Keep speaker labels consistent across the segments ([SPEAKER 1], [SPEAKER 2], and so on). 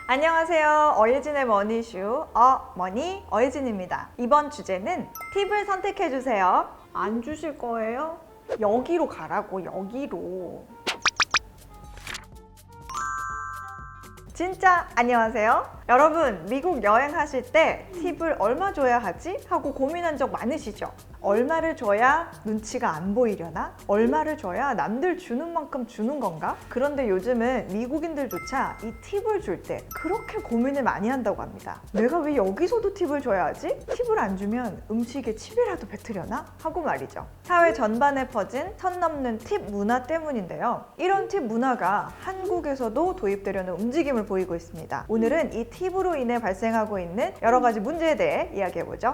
[SPEAKER 1] 안녕하세요. 어예진의 머니슈 머니 어예진입니다. 이번 주제는 팁을 선택해주세요. 안 주실 거예요? 여기로 가라고, 여기로. 진짜 안녕하세요. 여러분, 미국 여행하실 때 팁을 얼마 줘야 하지? 하고 고민한 적 많으시죠? 얼마를 줘야 눈치가 안 보이려나? 얼마를 줘야 남들 주는 만큼 주는 건가? 그런데 요즘은 미국인들조차 이 팁을 줄 때 그렇게 고민을 많이 한다고 합니다. 내가 왜 여기서도 팁을 줘야 하지? 팁을 안 주면 음식에 침이라도 뱉으려나? 하고 말이죠. 사회 전반에 퍼진 선 넘는 팁 문화 때문인데요. 이런 팁 문화가 한국에서도 도입되려는 움직임을 보이고 있습니다. 오늘은 이 팁으로 인해 발생하고 있는 여러 가지 문제에 대해 이야기해보죠.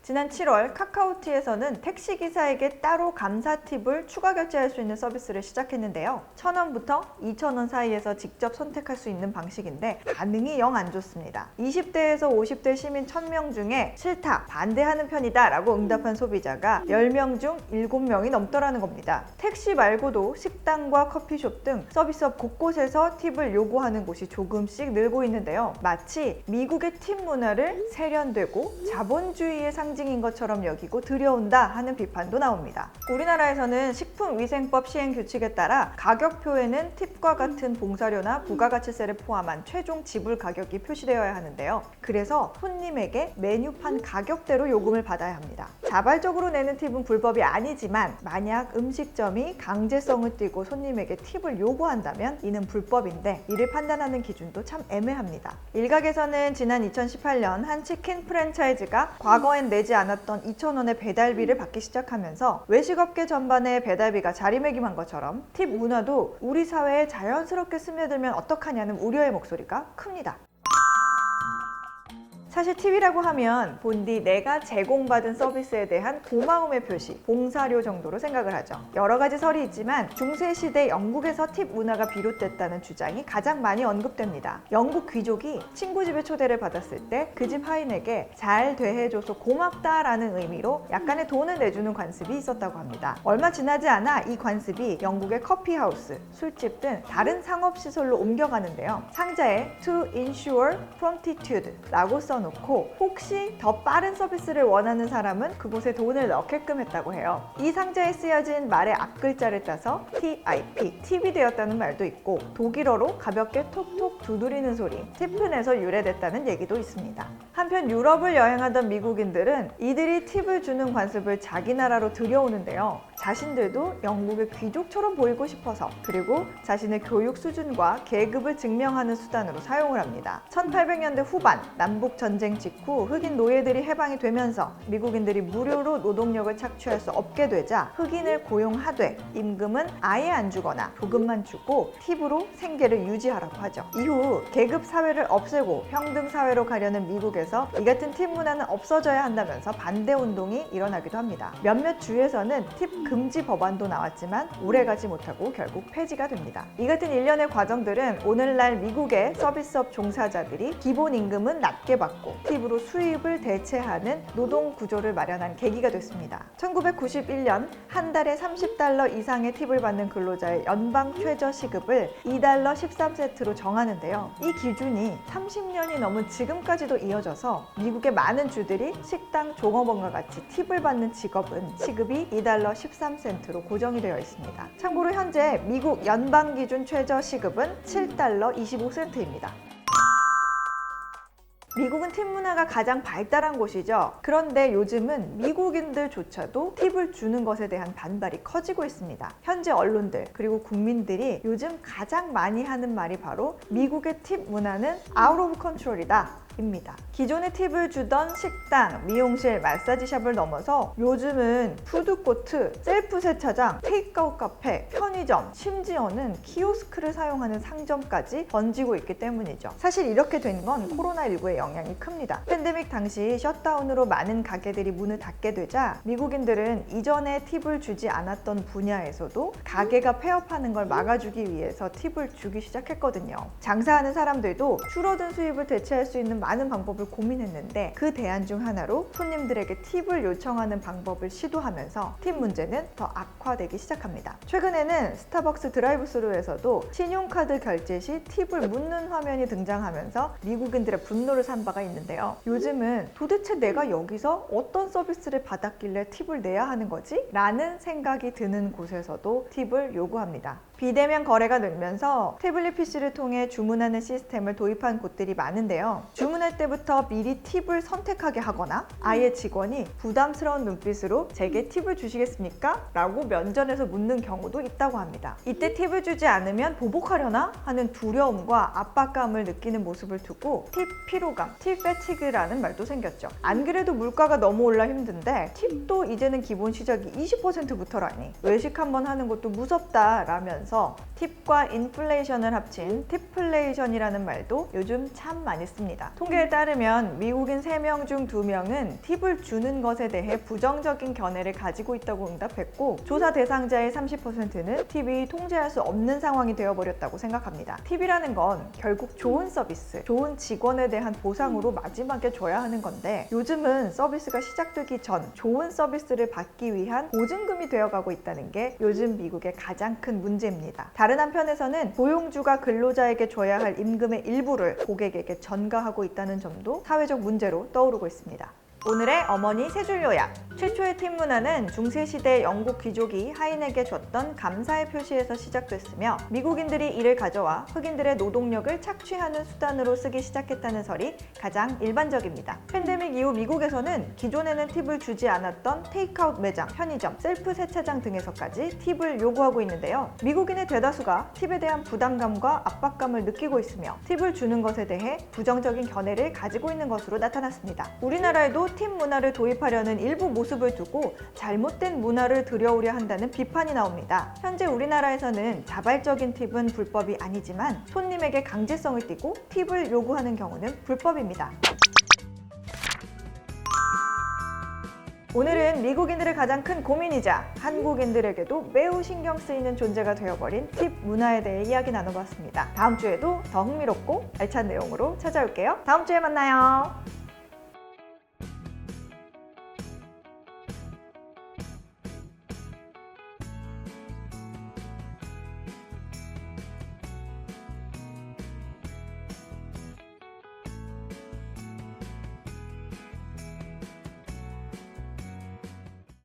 [SPEAKER 1] 지난 7월 카카오티에서는 택시기사에게 따로 감사 팁을 추가 결제할 수 있는 서비스를 시작했는데요. 1,000원부터 2,000원 사이에서 직접 선택할 수 있는 방식인데 반응이 영 안 좋습니다. 20대에서 50대 시민 1,000명 중에 싫다, 반대하는 편이다 라고 응답한 소비자가 10명 중 7명이 넘더라는 겁니다. 택시 말고도 식당과 커피숍 등 서비스업 곳곳에서 팁을 요구하는 곳이 조금씩 늘고 있는데요. 마치 미국의 팁 문화를 세련되고 자본주의의 상징 인 것처럼 여기고 들여온다 하는 비판도 나옵니다. 우리나라에서는 식품위생법 시행 규칙에 따라 가격표에는 팁과 같은 봉사료나 부가가치세를 포함한 최종 지불 가격이 표시되어야 하는데요. 그래서 손님에게 메뉴판 가격대로 요금을 받아야 합니다. 자발적으로 내는 팁은 불법이 아니지만 만약 음식점이 강제성을 띠고 손님에게 팁을 요구한다면 이는 불법인데 이를 판단하는 기준도 참 애매합니다. 일각에서는 지난 2018년 한 치킨 프랜차이즈가 과거엔 내지 않았던 2,000원의 배달비를 받기 시작하면서 외식업계 전반에 배달비가 자리매김한 것처럼 팁 문화도 우리 사회에 자연스럽게 스며들면 어떡하냐는 우려의 목소리가 큽니다. 사실 팁이라고 하면 본디 내가 제공받은 서비스에 대한 고마움의 표시, 봉사료 정도로 생각을 하죠. 여러 가지 설이 있지만 중세시대 영국에서 팁 문화가 비롯됐다는 주장이 가장 많이 언급됩니다. 영국 귀족이 친구 집에 초대를 받았을 때 그 집 하인에게 잘 대해줘서 고맙다라는 의미로 약간의 돈을 내주는 관습이 있었다고 합니다. 얼마 지나지 않아 이 관습이 영국의 커피하우스, 술집 등 다른 상업시설로 옮겨가는데요. 상자에 To ensure promptitude 라고 써놓고 혹시 더 빠른 서비스를 원하는 사람은 그곳에 돈을 넣게끔 했다고 해요. 이 상자에 쓰여진 말의 앞글자를 따서 TIP, 팁이 되었다는 말도 있고 독일어로 가볍게 톡톡 두드리는 소리, 티픈에서 유래됐다는 얘기도 있습니다. 한편 유럽을 여행하던 미국인들은 이들이 팁을 주는 관습을 자기 나라로 들여오는데요. 자신들도 영국의 귀족처럼 보이고 싶어서 그리고 자신의 교육 수준과 계급을 증명하는 수단으로 사용을 합니다. 1800년대 후반 남북 전쟁 직후 흑인 노예들이 해방이 되면서 미국인들이 무료로 노동력을 착취할 수 없게 되자 흑인을 고용하되 임금은 아예 안 주거나 조금만 주고 팁으로 생계를 유지하라고 하죠. 이후 계급 사회를 없애고 평등 사회로 가려는 미국에서 이 같은 팁 문화는 없어져야 한다면서 반대 운동이 일어나기도 합니다. 몇몇 주에서는 팁 금지 법안도 나왔지만 오래가지 못하고 결국 폐지가 됩니다. 이 같은 일련의 과정들은 오늘날 미국의 서비스업 종사자들이 기본 임금은 낮게 받고 팁으로 수입을 대체하는 노동 구조를 마련한 계기가 됐습니다. 1991년 한 달에 $30 이상의 팁을 받는 근로자의 연방 최저 시급을 $2 13센트로 정하는데요. 이 기준이 30년이 넘은 지금까지도 이어져서 미국의 많은 주들이 식당 종업원과 같이 팁을 받는 직업은 시급이 $2 13센트로 고정이 되어 있습니다. 참고로 현재 미국 연방 기준 최저 시급은 $7 25센트입니다. 미국은 팁 문화가 가장 발달한 곳이죠. 그런데 요즘은 미국인들조차도 팁을 주는 것에 대한 반발이 커지고 있습니다. 현재 언론들 그리고 국민들이 요즘 가장 많이 하는 말이 바로 미국의 팁 문화는 out of control이다 입니다. 기존에 팁을 주던 식당, 미용실, 마사지샵을 넘어서 요즘은 푸드코트, 셀프 세차장, 테이크아웃 카페, 편의점, 심지어는 키오스크를 사용하는 상점까지 번지고 있기 때문이죠. 사실 이렇게 된 건 코로나19의 영향이 큽니다. 팬데믹 당시 셧다운으로 많은 가게들이 문을 닫게 되자 미국인들은 이전에 팁을 주지 않았던 분야에서도 가게가 폐업하는 걸 막아주기 위해서 팁을 주기 시작했거든요. 장사하는 사람들도 줄어든 수입을 대체할 수 있는 많은 방법을 고민했는데 그 대안 중 하나로 손님들에게 팁을 요청하는 방법을 시도하면서 팁 문제는 더 악화되기 시작합니다. 최근에는 스타벅스 드라이브스루에서도 신용카드 결제 시 팁을 묻는 화면이 등장하면서 미국인들의 분노를 산 바가 있는데요. 요즘은 도대체 내가 여기서 어떤 서비스를 받았길래 팁을 내야 하는 거지? 라는 생각이 드는 곳에서도 팁을 요구합니다. 비대면 거래가 늘면서 태블릿 PC를 통해 주문하는 시스템을 도입한 곳들이 많은데요. 주문할 때부터 미리 팁을 선택하게 하거나 아예 직원이 부담스러운 눈빛으로 제게 팁을 주시겠습니까? 라고 면전에서 묻는 경우도 있다고 합니다. 이때 팁을 주지 않으면 보복하려나 하는 두려움과 압박감을 느끼는 모습을 두고 팁 피로감, 팁 패티그라는 말도 생겼죠. 안 그래도 물가가 너무 올라 힘든데 팁도 이제는 기본 시작이 20%부터라니 외식 한번 하는 것도 무섭다 라면서 팁과 인플레이션을 합친 팁플레이션이라는 말도 요즘 참 많이 씁니다. 통계에 따르면 미국인 3명 중 2명은 팁을 주는 것에 대해 부정적인 견해를 가지고 있다고 응답했고 조사 대상자의 30%는 팁이 통제할 수 없는 상황이 되어버렸다고 생각합니다. 팁이라는 건 결국 좋은 서비스, 좋은 직원에 대한 보상으로 마지막에 줘야 하는 건데 요즘은 서비스가 시작되기 전 좋은 서비스를 받기 위한 보증금이 되어가고 있다는 게 요즘 미국의 가장 큰 문제입니다. 다른 한편에서는 고용주가 근로자에게 줘야 할 임금의 일부를 고객에게 전가하고 있다는 점도 사회적 문제로 떠오르고 있습니다. 오늘의 어머니 세 줄 요약. 최초의 팁 문화는 중세시대 영국 귀족이 하인에게 줬던 감사의 표시에서 시작됐으며 미국인들이 이를 가져와 흑인들의 노동력을 착취하는 수단으로 쓰기 시작했다는 설이 가장 일반적입니다. 팬데믹 이후 미국에서는 기존에는 팁을 주지 않았던 테이크아웃 매장, 편의점, 셀프 세차장 등에서까지 팁을 요구하고 있는데요. 미국인의 대다수가 팁에 대한 부담감과 압박감을 느끼고 있으며 팁을 주는 것에 대해 부정적인 견해를 가지고 있는 것으로 나타났습니다. 우리나라에도 팁 문화를 도입하려는 일부 모습을 두고 잘못된 문화를 들여오려 한다는 비판이 나옵니다. 현재 우리나라에서는 자발적인 팁은 불법이 아니지만 손님에게 강제성을 띠고 팁을 요구하는 경우는 불법입니다. 오늘은 미국인들의 가장 큰 고민이자 한국인들에게도 매우 신경 쓰이는 존재가 되어버린 팁 문화에 대해 이야기 나눠봤습니다. 다음 주에도 더 흥미롭고 알찬 내용으로 찾아올게요. 다음 주에 만나요.